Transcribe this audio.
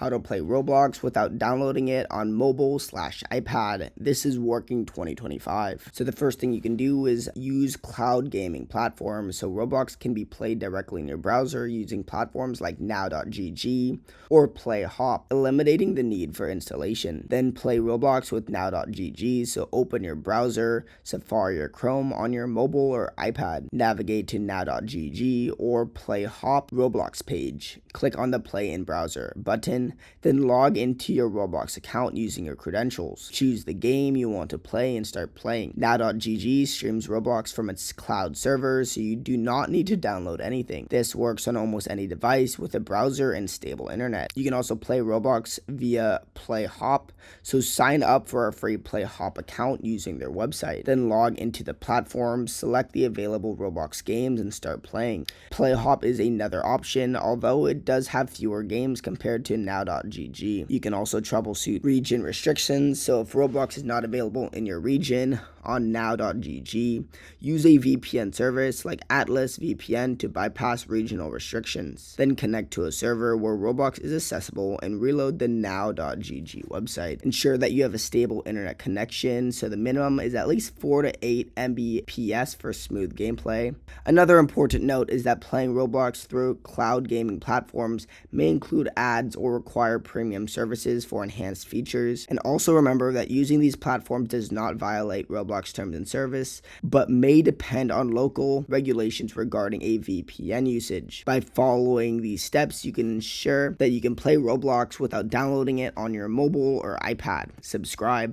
how to play Roblox without downloading it on mobile/iPad. This is working 2025. So the first thing you can do is use cloud gaming platforms. So Roblox can be played directly in your browser using platforms like now.gg or PlayHop, eliminating the need for installation. Then play Roblox with now.gg. So open your browser, Safari or Chrome on your mobile or iPad. Navigate to now.gg or PlayHop Roblox page. Click on the Play in Browser button, then log into your Roblox account using your credentials. Choose the game you want to play and start playing. Now.gg streams Roblox from its cloud servers, so you do not need to download anything. This works on almost any device with a browser and stable internet. You can also play Roblox via PlayHop, so sign up for a free PlayHop account using their website. Then log into the platform, select the available Roblox games, and start playing. PlayHop is another option, although it does have fewer games compared to now.gg. You can also troubleshoot region restrictions, so if Roblox is not available in your region on now.gg, use a VPN service like Atlas VPN to bypass regional restrictions. Then connect to a server where Roblox is accessible and reload the now.gg website. Ensure that you have a stable internet connection, so the minimum is at least 4 to 8 Mbps for smooth gameplay. Another important note is that playing Roblox through cloud gaming platforms may include ads or require premium services for enhanced features. And also remember that using these platforms does not violate Roblox terms and service, but may depend on local regulations regarding a VPN usage. By following these steps, you can ensure that you can play Roblox without downloading it on your mobile or iPad. Subscribe.